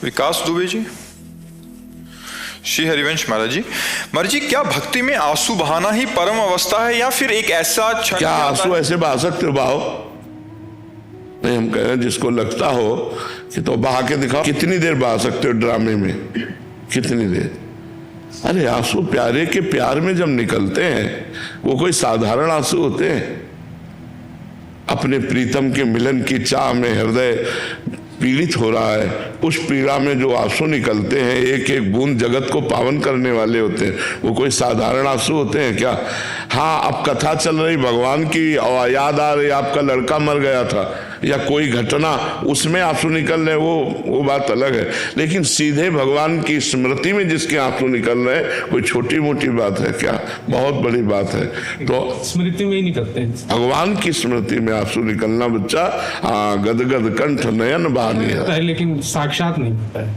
विकास दुबे जी। श्री हरिवंश महाराज जी। महाराज जी, क्या भक्ति में आंसू बहाना ही परम अवस्था है या फिर एक ऐसा क्षण? क्या आंसू ऐसे बहा सकते हो? बहाओ नहीं, हम कह रहे हैं जिसको लगता हो कि तो बहा के दिखाओ। कितनी देर बहा सकते हो ड्रामे में? कितनी देर? अरे आंसू प्यारे के प्यार में जब निकलते हैं, वो कोई साधारण आंसू होते हैं? अपने प्रीतम के मिलन की चाह में हृदय पीड़ित हो रहा है, उस पीड़ा में जो आंसू निकलते हैं, एक एक बूंद जगत को पावन करने वाले होते हैं। वो कोई साधारण आंसू होते हैं क्या? हाँ, अब कथा चल रही भगवान की और याद आ रही आपका लड़का मर गया था या कोई घटना, उसमें आंसू निकल रहे, वो बात अलग है। लेकिन सीधे भगवान की स्मृति में जिसके आंसू निकल रहे, कोई छोटी मोटी बात है क्या? बहुत बड़ी बात है। तो स्मृति में ही निकलते हैं, भगवान की स्मृति में आंसू निकलना बच्चा, गदगद कंठ नयन बहानी है, लेकिन साक्षात नहीं होता है।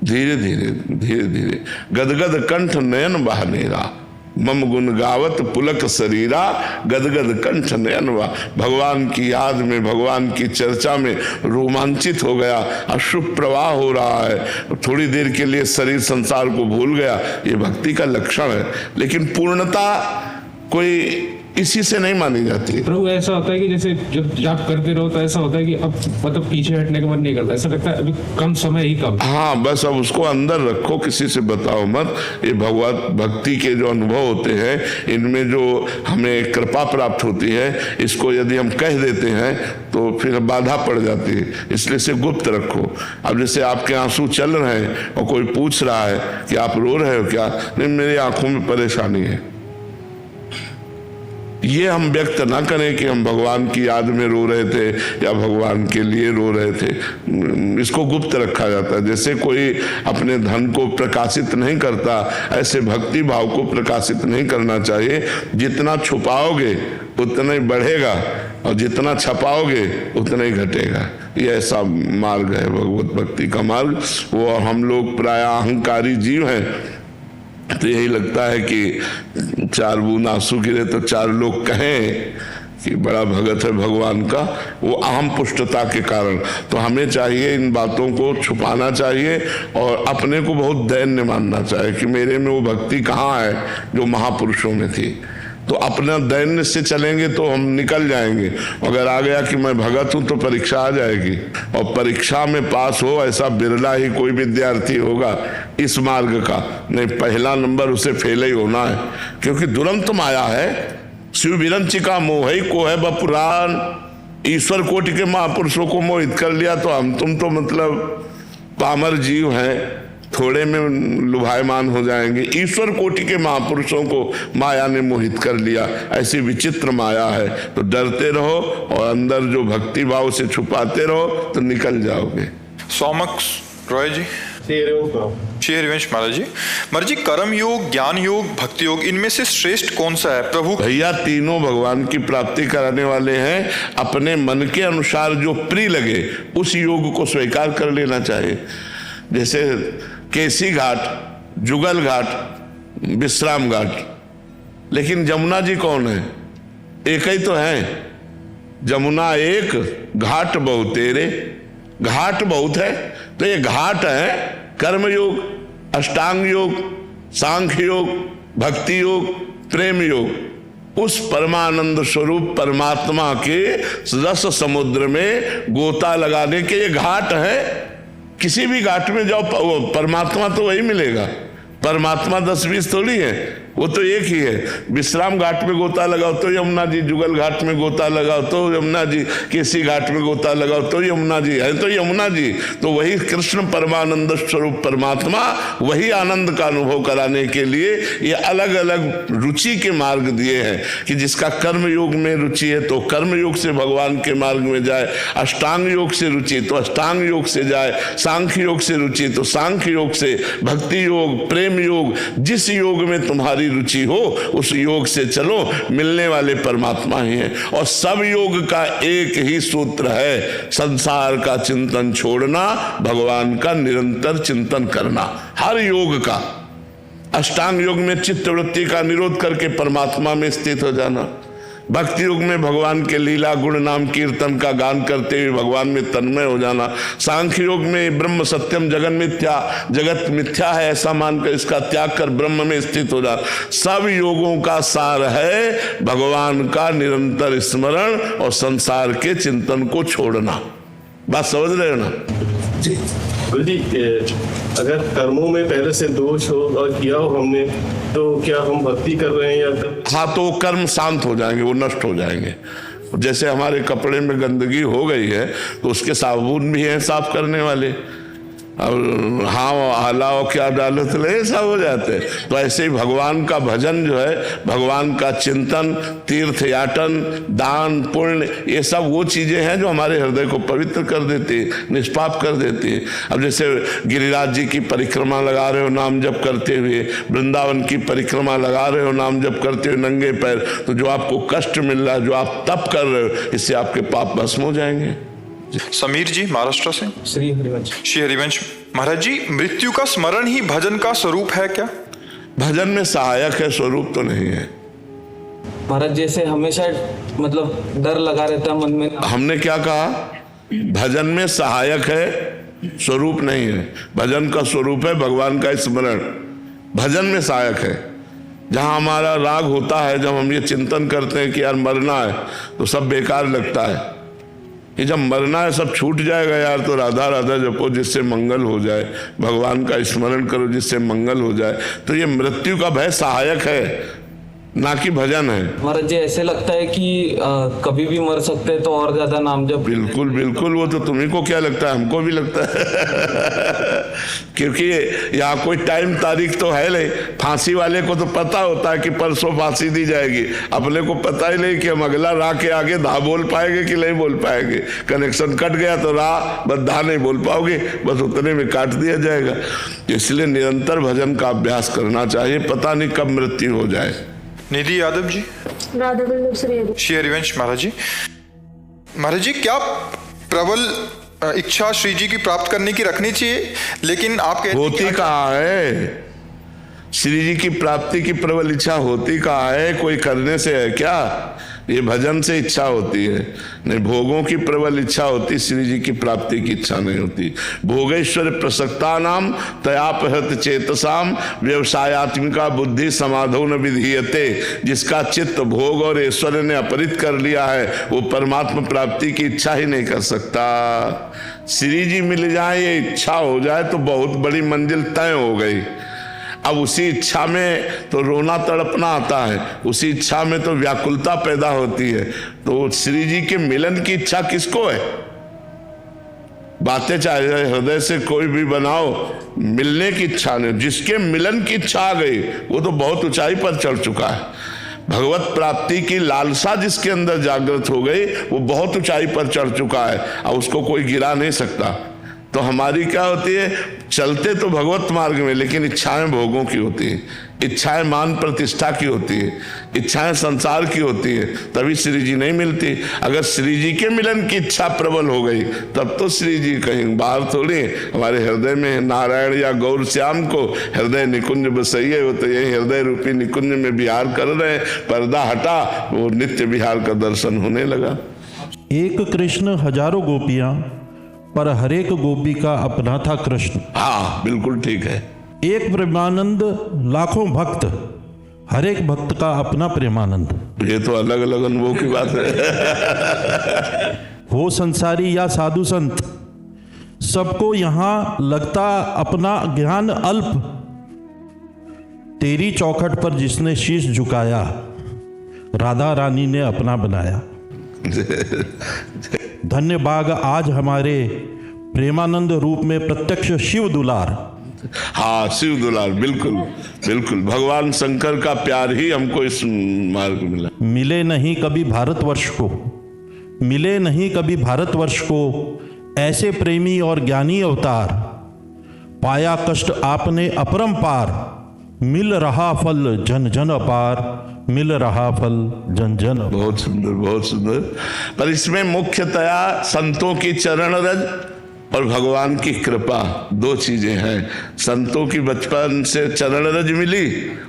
धीरे धीरे धीरे धीरे गदगद कंठ नयन बहानेरा, मम गुण गावत पुलक शरीरा, गदगद कंठ नयन बहा। भगवान की याद में, भगवान की चर्चा में रोमांचित हो गया, अश्रु प्रवाह हो रहा है, थोड़ी देर के लिए शरीर संसार को भूल गया। ये भक्ति का लक्षण है। लेकिन पूर्णता कोई इसी से नहीं मानी जाती। प्रभु, ऐसा होता है कि जैसे जब जाप करते रहो तो ऐसा होता है कि अब मतलब पीछे हटने का मन नहीं करता, ऐसा लगता है अभी कम समय ही कम। हाँ, बस अब उसको अंदर रखो, किसी से बताओ मत। ये भगवत भक्ति के जो अनुभव होते हैं, इनमें जो हमें कृपा प्राप्त होती है, इसको यदि हम कह देते हैं तो फिर बाधा पड़ जाती है। इसलिए इसे गुप्त रखो। अब जैसे आपके आंसू चल रहे हैं और कोई पूछ रहा है कि आप रो रहे हो क्या? नहीं, मेरी आंखों में परेशानी है। ये हम व्यक्त ना करें कि हम भगवान की याद में रो रहे थे या भगवान के लिए रो रहे थे। इसको गुप्त रखा जाता है। जैसे कोई अपने धन को प्रकाशित नहीं करता, ऐसे भक्ति भाव को प्रकाशित नहीं करना चाहिए। जितना छुपाओगे उतना ही बढ़ेगा और जितना छपाओगे उतना ही घटेगा। ये ऐसा मार्ग है भगवत भक्ति का मार्ग। वो हम लोग प्राय अहंकारी जीव हैं, तो यही लगता है कि चार बूंद आंसू गिरे तो चार लोग कहें कि बड़ा भगत है भगवान का, वो अहम पुष्टता के कारण। तो हमें चाहिए इन बातों को छुपाना चाहिए और अपने को बहुत दैन्य मानना चाहिए कि मेरे में वो भक्ति कहाँ है जो महापुरुषों में थी। तो अपना दैन्य से चलेंगे तो हम निकल जाएंगे। अगर आ गया कि मैं भगत हूं तो परीक्षा आ जाएगी, और परीक्षा में पास हो ऐसा बिरला ही कोई विद्यार्थी होगा इस मार्ग का। नहीं, पहला नंबर उसे फेल ही होना है, क्योंकि दुरंत माया है। शिव विरंचिका मोहि को है बपुराण। ईश्वर कोटि के महापुरुषों को मोहित कर लिया तो हम तुम तो मतलब पामर जीव हैं, थोड़े में लुभायमान हो जाएंगे। ईश्वर कोटि के महापुरुषों को माया ने मोहित कर लिया। ऐसी विचित्र माया है। तो डरते रहो और अंदर जो भक्ति भाव से छुपाते रहो तो निकल जाओगे। सौमक रॉय जी। श्री हरिवंश महाराज जी। महाराज जी, कर्म योग, ज्ञान योग, भक्ति योग, इनमें से श्रेष्ठ कौन सा है प्रभु? भैया, तीनों भगवान की प्राप्ति कराने वाले हैं। अपने मन के अनुसार जो प्रिय लगे उस योग को स्वीकार कर लेना चाहिए। जैसे केसी घाट, जुगल घाट, विश्राम घाट, लेकिन जमुना जी कौन है? एक ही तो है। जमुना एक, घाट बहुतेरे। घाट बहुत है, तो ये घाट है कर्म योग, अष्टांग योग, सांख्य योग, भक्ति योग, प्रेम योग। उस परमानंद स्वरूप परमात्मा के रस समुद्र में गोता लगाने के ये घाट है। किसी भी घाट में जाओ, परमात्मा तो वही मिलेगा। परमात्मा 10-20 थोड़ी है, वो तो एक ही है। विश्राम घाट में गोता लगाओ तो यमुना जी, जुगल घाट में गोता लगाओ तो यमुना जी, केसी घाट में गोता लगाओ तो यमुना जी है, तो यमुना जी तो वही कृष्ण परमानंद स्वरूप परमात्मा, वही आनंद का अनुभव कराने के लिए ये अलग अलग रुचि के मार्ग दिए हैं कि जिसका कर्म योग में रुचि है तो कर्म योग से भगवान के मार्ग में जाए, अष्टांग योग से रुचि तो अष्टांग योग से जाए, सांख्य योग से रुचि तो सांख्य योग से, भक्ति योग, प्रेम योग, जिस योग में तुम्हारी रुचि हो उस योग से चलो। मिलने वाले परमात्मा ही है। और सब योग का एक ही सूत्र है, संसार का चिंतन छोड़ना, भगवान का निरंतर चिंतन करना। हर योग का, अष्टांग योग में चित्त वृत्ति का निरोध करके परमात्मा में स्थित हो जाना, भक्ति युग में भगवान के लीला गुण नाम कीर्तन का गान करते हुए भगवान में तन्मय हो जाना। सांख्य योग में ब्रह्म सत्यम जगन मिथ्या, जगत मिथ्या है ऐसा मानकर इसका त्याग कर ब्रह्म में स्थित हो जाना। सब योगों का सार है भगवान का निरंतर स्मरण और संसार के चिंतन को छोड़ना। बात समझ रहे हो ना? गुरु जी, अगर कर्मों में पहले से दोष हो और किया हो हमने, तो क्या हम भक्ति कर रहे हैं या हाँ, तो कर्म शांत हो जाएंगे, वो नष्ट हो जाएंगे। जैसे हमारे कपड़े में गंदगी हो गई है तो उसके साबुन भी हैं साफ करने वाले, और हाँ हलाओ क्या डालो तो ले सब हो जाते हैं। तो ऐसे ही भगवान का भजन जो है, भगवान का चिंतन, तीर्थ याटन, दान पुण्य, ये सब वो चीजें हैं जो हमारे हृदय को पवित्र कर देती है, निष्पाप कर देती है। अब जैसे गिरिराज जी की परिक्रमा लगा रहे हो नाम जप करते हुए, वृंदावन की परिक्रमा लगा रहे हो नाम जप करते हुए नंगे पैर, तो जो आपको कष्ट मिल रहा है, जो आप तप कर रहे हो, इससे आपके पाप भस्म हो जाएंगे। समीर जी महाराष्ट्र से। श्री हरिवंश। श्री हरिवंश महाराज जी, मृत्यु का स्मरण ही भजन का स्वरूप है क्या? भजन में सहायक है, स्वरूप तो नहीं है। महाराज जैसे हमेशा मतलब डर लगा रहता है मन में। हमने क्या कहा? भजन में सहायक है, स्वरूप नहीं है। भजन का स्वरूप है भगवान का स्मरण, भजन में सहायक है। जहां हमारा राग होता है, जब हम ये चिंतन करते हैं कि यार मरना है, तो सब बेकार लगता है। कि जब मरना है सब छूट जाएगा यार, तो राधा राधा जपो जिससे मंगल हो जाए, भगवान का स्मरण करो जिससे मंगल हो जाए। तो ये मृत्यु का भय सहायक है, ना कि भजन है। महाराज जी ऐसे लगता है कि कभी भी मर सकते हैं, तो और ज्यादा नाम जप। बिल्कुल बिल्कुल, वो तो तुम्ही को क्या लगता है, हमको भी लगता है क्योंकि यहाँ कोई टाइम तारीख तो है नहीं। फांसी वाले को तो पता होता है कि परसों फांसी दी जाएगी, अपने को पता ही नहीं कि हम अगला राह के आगे धा बोल पाएंगे कि नहीं बोल पाएंगे। कनेक्शन कट गया तो राह बस धा नहीं बोल पाओगे, बस उतने में काट दिया जाएगा। इसलिए निरंतर भजन का अभ्यास करना चाहिए, पता नहीं कब मृत्यु हो जाए। निधि यादव जी। राधा वल्लभ श्री हरिवंश महाराज जी। महाराज जी, क्या प्रबल इच्छा श्री जी की प्राप्त करने की रखनी चाहिए, लेकिन आप कहते हैं होती कहाँ है? श्री जी की प्राप्ति की प्रबल इच्छा होती कहाँ है? कोई करने से है क्या? ये भजन से इच्छा होती है, नहीं भोगों की प्रबल इच्छा होती, श्री जी की प्राप्ति की इच्छा नहीं होती। भोगेश्वर प्रसक्ता नाम तयापहत चेतसाम व्यवसायत्मिका बुद्धि समाधो न विधीयते। जिसका चित्त भोग और ऐश्वर्य ने अपहरित कर लिया है, वो परमात्मा प्राप्ति की इच्छा ही नहीं कर सकता। श्री जी मिल जाए, ये इच्छा हो जाए तो बहुत बड़ी मंजिल तय हो गई। अब उसी इच्छा में तो रोना तड़पना आता है, उसी इच्छा में तो व्याकुलता पैदा होती है। तो श्री जी के मिलन की इच्छा किसको है? बातें चाहे हृदय से कोई भी बनाओ, मिलने की इच्छा नहीं। जिसके मिलन की इच्छा आ गई, वो तो बहुत ऊंचाई पर चढ़ चुका है। भगवत प्राप्ति की लालसा जिसके अंदर जागृत हो गई, वो बहुत ऊंचाई पर चढ़ चुका है, और उसको कोई गिरा नहीं सकता। तो हमारी क्या होती है, चलते तो भगवत मार्ग में, लेकिन इच्छाएं भोगों की होती है, इच्छाएं मान प्रतिष्ठा की होती है, इच्छाएं संसार की होती है, तभी श्री जी नहीं मिलती। अगर श्री जी के मिलन की इच्छा प्रबल हो गई, तब तो श्री जी कहीं बाहर थोड़ी, हमारे हृदय में नारायण या गौर श्याम को हृदय निकुंज बसइए, हो तो यही हृदय रूपी निकुंज में विहार कर रहे हैं। पर्दा हटा, वो नित्य विहार का दर्शन होने लगा। एक कृष्ण हजारों गोपियां, पर हर एक गोपी का अपना था कृष्ण। हाँ बिल्कुल ठीक है। एक प्रेमानंद लाखों भक्त, हर एक भक्त का अपना प्रेमानंद। ये तो अलग अलग अनुभव की बात है। हो संसारी या साधु संत, सबको यहां लगता अपना ज्ञान अल्प। तेरी चौखट पर जिसने शीश झुकाया, राधा रानी ने अपना बनाया। धन्य भाग आज हमारे प्रेमानंद रूप में प्रत्यक्ष शिव दुलार। हाँ शिव दुलार, बिल्कुल बिल्कुल। भगवान शंकर का प्यार ही हमको इस मार्ग मिला। मिले नहीं कभी भारतवर्ष को, मिले नहीं कभी भारतवर्ष को ऐसे प्रेमी और ज्ञानी अवतार। पाया कष्ट आपने अपरंपार, मिल रहा फल जन जन अपार, मिल रहा फल जन जन। बहुत सुंदर बहुत सुंदर। पर इसमें मुख्यतया संतों की चरण रज और भगवान की कृपा, दो चीजें हैं। संतों की बचपन से चरण रज मिली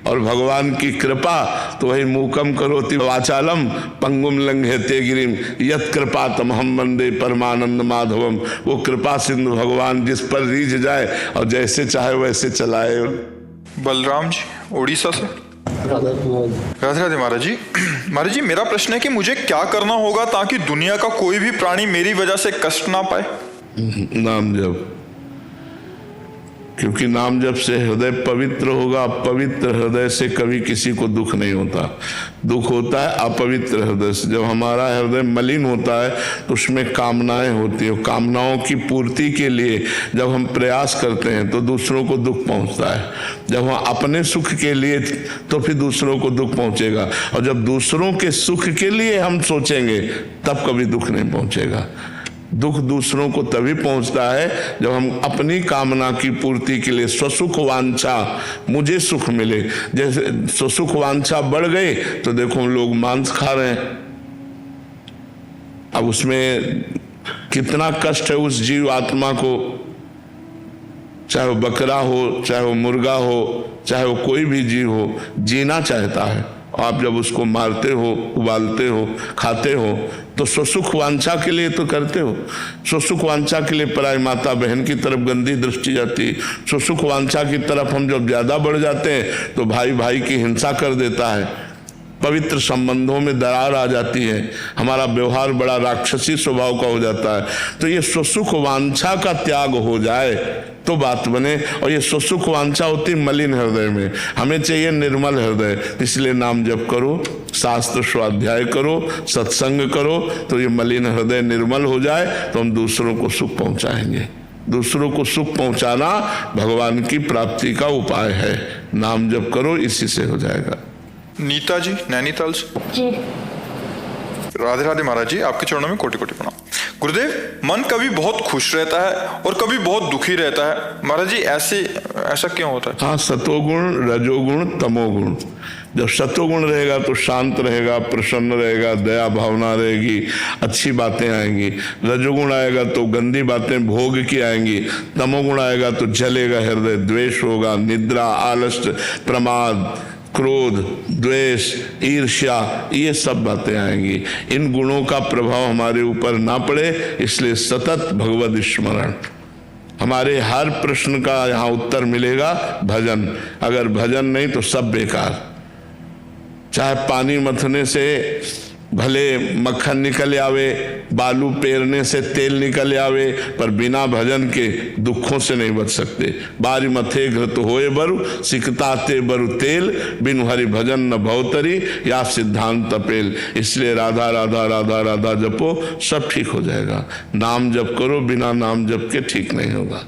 और भगवान की कृपा, तो वही मूकम करोति वाचालम पंगुम लंघयते गिरिम यत् कृपा तमहम वंदे परमानंद माधवम। वो कृपा सिंधु भगवान जिस पर रीझ जाए और जैसे चाहे वैसे चलाए। बलराम जी उड़ीसा से। राधे राधे महाराज जी। महाराज जी मेरा प्रश्न है कि मुझे क्या करना होगा ताकि दुनिया का कोई भी प्राणी मेरी वजह से कष्ट ना पाए। नाम जप, क्योंकि नाम जप से हृदय पवित्र होगा। पवित्र हृदय से कभी किसी को दुख नहीं होता। दुख होता है अपवित्र हृदय से। जब हमारा हृदय मलिन होता है तो उसमें कामनाएं होती हैं। कामनाओं की पूर्ति के लिए जब हम प्रयास करते हैं तो दूसरों को दुख पहुंचता है। जब हम अपने सुख के लिए तो फिर दूसरों को दुख पहुंचेगा, और जब दूसरों के सुख के लिए हम सोचेंगे तब कभी दुख नहीं पहुंचेगा। दुख दूसरों को तभी पहुंचता है जब हम अपनी कामना की पूर्ति के लिए स्वसुख वांछा, मुझे सुख मिले, जैसे स्वसुख वांछा बढ़ गई तो देखो हम लोग मांस खा रहे हैं। अब उसमें कितना कष्ट है उस जीव आत्मा को, चाहे वो बकरा हो, चाहे वो मुर्गा हो, चाहे वो कोई भी जीव हो, जीना चाहता है। आप जब उसको मारते हो, उबालते हो, खाते हो तो स्वसुख वांछा के लिए तो करते हो। स्वसुख वांछा के लिए पराई माता बहन की तरफ गंदी दृष्टि जाती है। स्वसुख वांछा की तरफ हम जब ज्यादा बढ़ जाते हैं तो भाई भाई की हिंसा कर देता है। पवित्र संबंधों में दरार आ जाती है। हमारा व्यवहार बड़ा राक्षसी स्वभाव का हो जाता है। तो ये स्वसुख वांछा का त्याग हो जाए तो बात बने। और ये स्वसुख वांछा होती मलिन हृदय में। हमें चाहिए निर्मल हृदय। इसलिए नाम जप करो, शास्त्र स्वाध्याय करो, सत्संग करो, तो ये मलिन हृदय निर्मल हो जाए तो हम दूसरों को सुख पहुंचाएंगे। दूसरों को सुख पहुंचाना भगवान की प्राप्ति का उपाय है। नाम जप करो, इसी से हो जाएगा। नीता जी नैनीताल से। जी राधे राधे महाराज जी, आपके चरणों में कोटि कोटि प्रणाम। गुरुदेव, मन कभी बहुत खुश रहता है और कभी बहुत दुखी रहता है। महाराज जी ऐसा क्यों होता है? हाँ, सतोगुण, रजोगुण, तमोगुण। जब सतोगुण रहेगा तो शांत रहेगा, प्रसन्न रहेगा, दया भावना रहेगी, अच्छी बातें आएंगी। रजोगुण आएगा तो गंदी बातें भोग की आएंगी। तमोगुण आएगा तो जलेगा हृदय, द्वेष होगा, निद्रा, आलस्य, प्रमाद, क्रोध, द्वेष, ईर्ष्या, ये सब बातें आएंगी। इन गुणों का प्रभाव हमारे ऊपर ना पड़े, इसलिए सतत भगवद स्मरण। हमारे हर प्रश्न का यहाँ उत्तर मिलेगा भजन। अगर भजन नहीं तो सब बेकार। चाहे पानी मथने से भले मक्खन निकल आवे, बालू पेरने से तेल निकल आवे, पर बिना भजन के दुखों से नहीं बच सकते। बारी मथे घृत होए बरु, सिकताते बरु तेल, बिनु हरि भजन न भवतरी, या सिद्धांत तपेल। इसलिए राधा राधा राधा राधा जपो, सब ठीक हो जाएगा। नाम जप करो, बिना नाम जप के ठीक नहीं होगा।